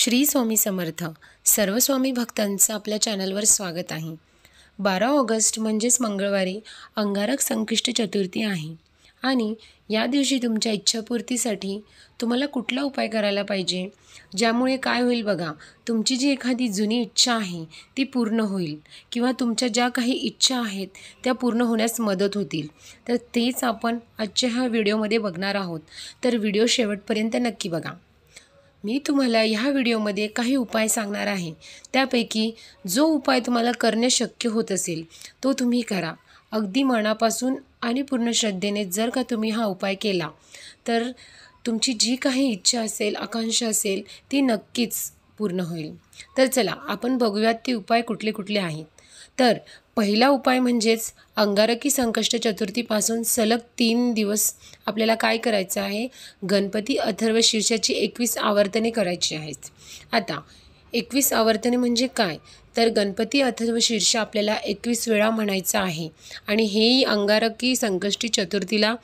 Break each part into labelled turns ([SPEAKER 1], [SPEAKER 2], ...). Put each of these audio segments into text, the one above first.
[SPEAKER 1] श्री स्वामी समर्थ. सर्व स्वामी भक्तांचं आपल्या चॅनलवर स्वागत आहे. 12 ऑगस्ट म्हणजेच मंगळवारी अंगारक संकष्टी चतुर्थी आहे आणि या दिवशी तुमच्या इच्छापूर्तीसाठी तुम्हाला कुठला उपाय करायला पाहिजे, ज्यामुळे काय होईल बघा, तुमची जी एखादी जुनी इच्छा आहे ती पूर्ण होईल किंवा तुमच्या ज्या काही इच्छा आहेत त्या पूर्ण होण्यास मदत होतील. तर तेच आपण आजच्या ह्या व्हिडिओमध्ये बघणार आहोत. तर व्हिडिओ शेवटपर्यंत नक्की बघा. मी तुम्हाला ह्या व्हिडिओमध्ये काही उपाय सांगणार आहे. त्यापैकी जो उपाय तुम्हाला करणे शक्य होत असेल तो तुम्ही करा. अगदी मनापासून आणि पूर्ण श्रद्धेने जर का तुम्ही हा उपाय केला तर तुमची जी काही इच्छा असेल, आकांक्षा असेल ती नक्कीच पूर्ण होईल. तर चला आपण बघूयात ते उपाय कुठले कुठले आहेत. तर पहिला उपाय म्हणजेच अंगारकी संकष्ट चतुर्थीपासून सलग 3 दिवस आपल्याला काय करायचं आहे, गणपती अथर्व शीर्षाची 21 आवर्तने करायची आहेत. आता 21 आवर्तने म्हणजे काय, तर गणपती अथर्व शीर्ष आपल्याला 21 वेळा म्हणायचं आहे आणि हेही अंगारकी संकष्टी चतुर्थीला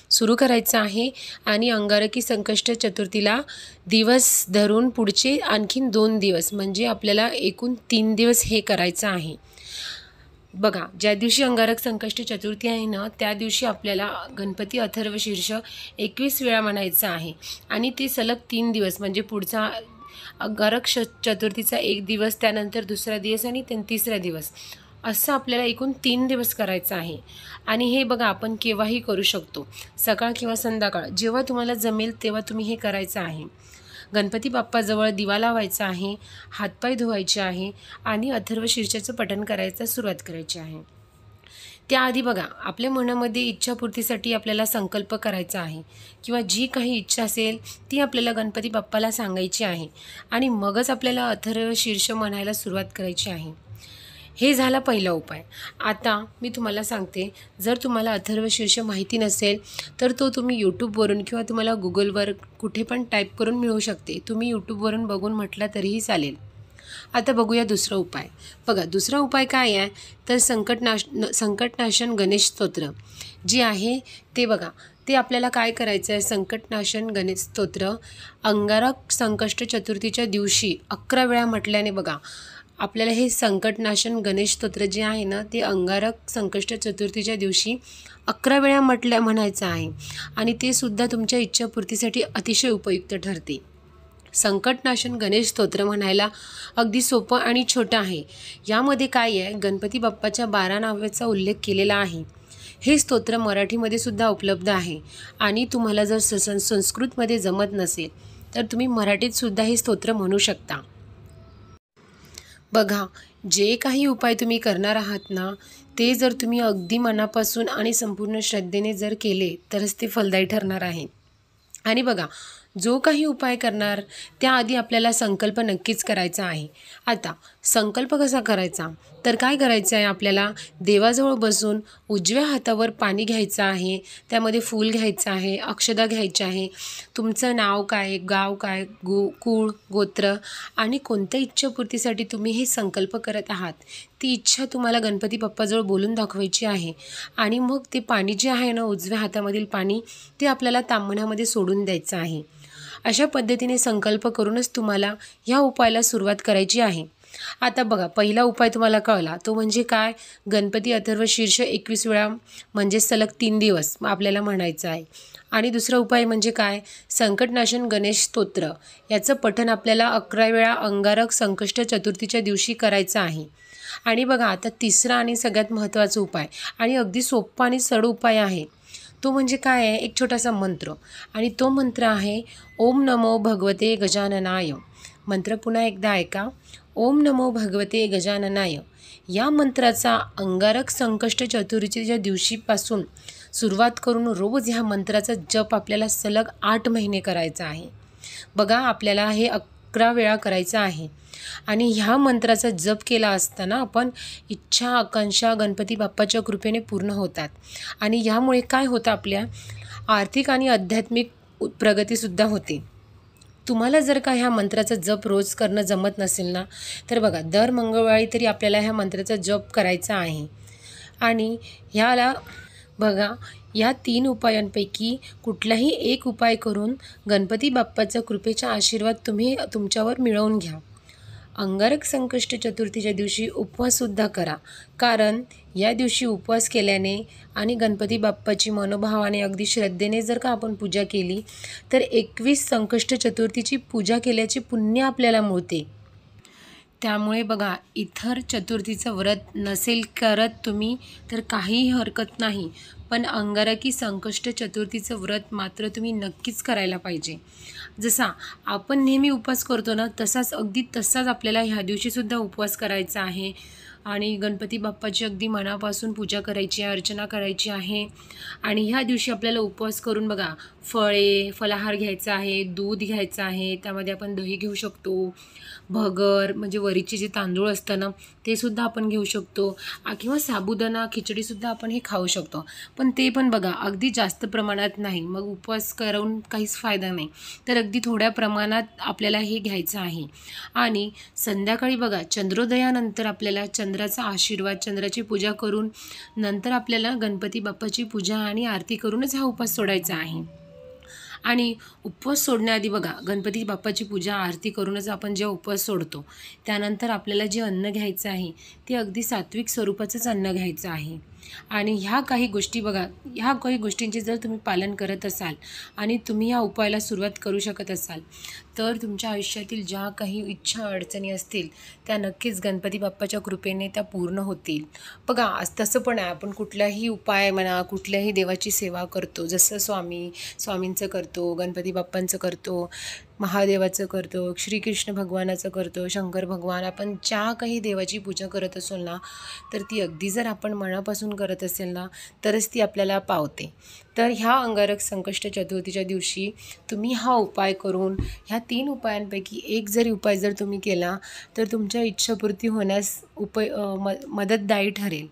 [SPEAKER 1] सुरू करायचं आहे आणि अंगारकी संकष्ट चतुर्थीला दिवस धरून पुढचे आणखीन 2 दिवस म्हणजे आपल्याला एकूण 3 दिवस हे करायचं आहे. बघा, ज्या दिवशी अंगारक संकष्टी चतुर्थी आहे ना, त्या दिवशी आपल्याला गणपती अथर्व शीर्ष 21 वेळा म्हणायचं आहे आणि ते सलग 3 दिवस म्हणजे पुढचा अंगारक चतुर्थीचा 1 दिवस, त्यानंतर दुसरा दिवस आणि तिसरा दिवस, असं आपल्याला एकूण 3 दिवस करायचं आहे. आणि हे बघा आपण केव्हाही करू शकतो, सकाळ किंवा संध्याकाळ, जेव्हा तुम्हाला जमेल तेव्हा तुम्ही हे करायचं आहे. गणपती बाप्पाजवळ दिवा लावायचा आहे, हातपाय धुवायचे आहे आणि अथर्व शीर्षाचं पठण करायचं सुरुवात करायची आहे. त्याआधी बघा, आपल्या मनामध्ये इच्छापूर्तीसाठी आपल्याला संकल्प करायचा आहे किंवा जी काही इच्छा असेल ती आपल्याला गणपती बाप्पाला सांगायची आहे आणि मगच आपल्याला अथर्व शीर्ष म्हणायला सुरुवात करायची आहे. हे झाला पहिला उपाय. आता मी तुम्हाला सांगते, जर तुम्हाला अथर्व शीर्ष माहिती नसेल तर तो तुम्ही यूट्यूबवरून किंवा तुम्हाला गुगलवर कुठे पण टाईप करून मिळू शकते. तुम्ही यूट्यूबवरून बघून म्हटलं तरीही चालेल. आता बघूया दुसरा उपाय. बघा, दुसरा उपाय काय आहे, तर संकटनाशन गणेश स्तोत्र जे आहे ते बघा, ते आपल्याला काय करायचं आहे, संकटनाशन गणेश स्तोत्र अंगारक संकष्ट चतुर्थीच्या दिवशी 11 वेळा म्हटल्याने बघा, आपल्याला हे संकटनाशन गणेश स्तोत्र जे आहे ना, ते अंगारक संकष्ट चतुर्थीच्या दिवशी 11 वेळा म्हणायचं आहे आणि ते सुद्धा तुमच्या इच्छापूर्तीसाठी अतिशय उपयुक्त ठरते. संकटनाशन गणेश स्तोत्र म्हणायला अगदी सोपं आणि छोटं आहे. यामध्ये काय आहे, गणपती बाप्पाच्या 12 नावाचा उल्लेख केलेला आहे. हे स्तोत्र मराठीमध्ये सुद्धा उपलब्ध आहे आणि तुम्हाला जर संस्कृतमध्ये जमत नसेल तर तुम्ही मराठीत सुद्धा हे स्तोत्र म्हणू शकता. बघा, जे काही उपाय तुम्ही करणार आहात ना, ते जर तुम्ही अगदी मनापासून आणि संपूर्ण श्रद्धेने जर केले तरच ते फलदायी ठरणार आहे. आणि बघा, जो काही उपाय करणार त्याआधी आपल्याला संकल्प नक्कीच करायचा आहे. आता संकल्प कसा करायचा, तर काय करायचं आहे, आपल्याला देवाजवळ बसून उजव्या हातावर पाणी घ्यायचं आहे, त्यामध्ये फूल घ्यायचं आहे, अक्षदा घ्यायच्या आहे, तुमचं नाव काय, गाव काय, कुळ, गोत्र आणि कोणत्या इच्छापूर्तीसाठी तुम्ही हे संकल्प करत आहात ती इच्छा तुम्हाला गणपती बाप्पाजवळ बोलून दाखवायची आहे. आणि मग ते पाणी जे आहे ना, उजव्या हातामधील पाणी, ते आपल्याला तांबण्यामध्ये सोडून द्यायचं आहे. अशा पद्धतीने संकल्प करूनच तुम्हाला ह्या उपायाला सुरुवात करायची आहे. आता बघा, पहिला उपाय तुम्हाला कळला, तो म्हणजे काय, गणपती अथर्व शीर्ष 21 वेळा म्हणजे सलग 3 दिवस आपल्याला म्हणायचं आहे. आणि दुसरा उपाय म्हणजे काय, संकटनाशन गणेश स्तोत्र, याचं पठण आपल्याला 11 वेळा अंगारक संकष्ट चतुर्थीच्या दिवशी करायचं आहे. आणि बघा, आता तिसरा आणि सगळ्यात महत्त्वाचा उपाय आणि अगदी सोपा आणि सरळ उपाय आहे, तो म्हणजे काय आहे, एक छोटासा मंत्र आणि तो मंत्र आहे ओम नमो भगवते गजाननाय. मंत्र पुन्हा एकदा ऐका, ओम नमो भगवते गजाननाय. या मंत्राचा अंगारक संकष्ट चतुर्थीच्या दिवशीपासून सुरुवात करून रोज ह्या मंत्राचा जप आपल्याला सलग 8 महिने करायचा आहे. बघा, आपल्याला हे 11 वेळा करायचं आहे आणि ह्या मंत्राचा जप केला असताना आपण इच्छा, आकांक्षा गणपती बाप्पाच्या कृपेने पूर्ण होतात आणि ह्यामुळे काय होतं, आपल्या आर्थिक आणि आध्यात्मिक प्रगतीसुद्धा होते. तुम्हाला जर का ह्या मंत्राचा जप रोज करणं जमत नसेल ना, तर बघा, दर मंगळवारी तरी आपल्याला ह्या मंत्राचा जप करायचा आहे. आणि ह्याला बघा, या 3 उपायांपैकी कुठलाही एक उपाय करून गणपती बाप्पाचा कृपेचा आशीर्वाद तुम्ही तुमच्यावर मिळवून घ्या. अंगारक संकष्ट चतुर्थीच्या दिवशी उपवाससुद्धा करा, कारण या दिवशी उपवास केल्याने आणि गणपती बाप्पाची मनोभावाने अगदी श्रद्धेने जर का आपण पूजा केली तर 21 संकष्ट चतुर्थीची पूजा केल्याचे पुण्य आपल्याला मिळते. त्यामुळे बघा, इतर चतुर्थीचं व्रत नसेल करत तुम्ही तर काहीही हरकत नाही, पण अंगारकी संकष्ट चतुर्थीचं व्रत मात्र तुम्ही नक्कीच करायला पाहिजे. जसा आपण नेहमी उपवास करतो ना, तसाच आपल्याला ह्या दिवशीसुद्धा उपवास करायचा आहे आणि गणपती बाप्पाची अगदी मनापासून पूजा करायची आहे, अर्चना करायची आहे. आणि ह्या दिवशी आपल्याला उपवास करून बघा, फलाहार घ्यायचा आहे, दूध घ्यायचं आहे, त्यामध्ये आपण दही घेऊ शकतो, भगर म्हणजे वरीचे जे तांदूळ असतं ना ते सुद्धा आपण घेऊ शकतो, किंवा साबुदाणा खिचडीसुद्धा आपण हे खाऊ शकतो. पण ते पण बघा, अगदी जास्त प्रमाणात नाही, मग उपवास करून काहीच फायदा नाही. तर अगदी थोड्या प्रमाणात आपल्याला हे घ्यायचं आहे. आणि संध्याकाळी बघा, चंद्रोदयानंतर आपल्याला चंद्राचा आशीर्वाद, चंद्राची पूजा करून नंतर आपल्याला गणपती बाप्पाची पूजा आणि आरती करूनच हा उपवास सोडायचा आहे. आणि उपवास सोडण्याआधी बघा, गणपती बाप्पाची पूजा आरती करूनच आपण जेव्हा उपवास सोडतो त्यानंतर आपल्याला जे अन्न घ्यायचं आहे ते अगदी सात्विक स्वरूपाचंच अन्न घ्यायचं आहे. आणि ह्या काही गोष्टींचे जर तुम्ही पालन करत असाल आणि तुम्ही या उपायाला सुरुवात करू शकत असाल तर तुमच्या आयुष्यातील ज्या काही इच्छा अडचणी असतील त्या नक्कीच गणपती बाप्पाच्या कृपेने त्या पूर्ण होतील. बघा, तसं पण आहे, आपण कुठलाही उपाय म्हणा, कुठल्याही देवाची सेवा करतो, जसं स्वामींचं करतो, गणपती बाप्पांचं करतो, महादेवाचं करतो, श्रीकृष्ण भगवानाचं करतो, शंकर भगवान, आपण ज्या काही देवाची पूजा करत असो ना तर ती अगदी जर आपण मनापासून करत असेल ना तरच ती आपल्याला पावते. तर ह्या अंगारक संकष्ट चतुर्थीच्या दिवशी तुम्ही हा उपाय करून ह्या 3 उपायांपैकी एक जरी उपाय जर तुम्ही केला तर तुमच्या इच्छापूर्ती होण्यास मदतदायी ठरेल.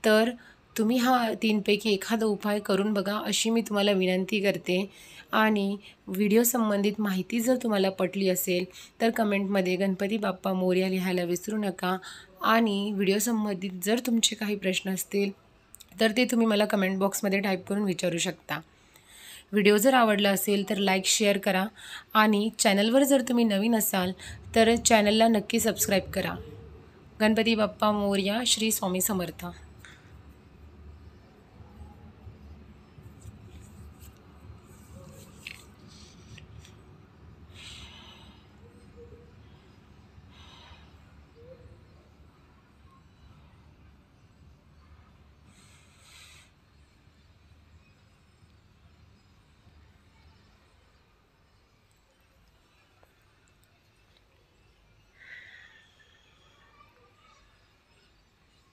[SPEAKER 1] तर तुम्ही हा 3 पैकी एखादा उपाय करून बघा, अशी मी तुम्हाला विनंती करते. आणि व्हिडिओ संबंधित माहिती जर तुम्हाला पटली असेल तर कमेंटमध्ये गणपती बाप्पा मोरया लिहायला विसरू नका. आणि व्हिडिओ संबंधित जर तुमचे काही प्रश्न असतील तर ते तुम्ही मला कमेंट बॉक्समध्ये टाईप करून विचारू शकता. व्हिडिओ जर आवडला असेल तर लाईक शेअर करा आणि चॅनलवर जर तुम्ही नवीन असाल तर चॅनलला नक्की सबस्क्राईब करा. गणपती बाप्पा मोरया. श्री स्वामी समर्थ.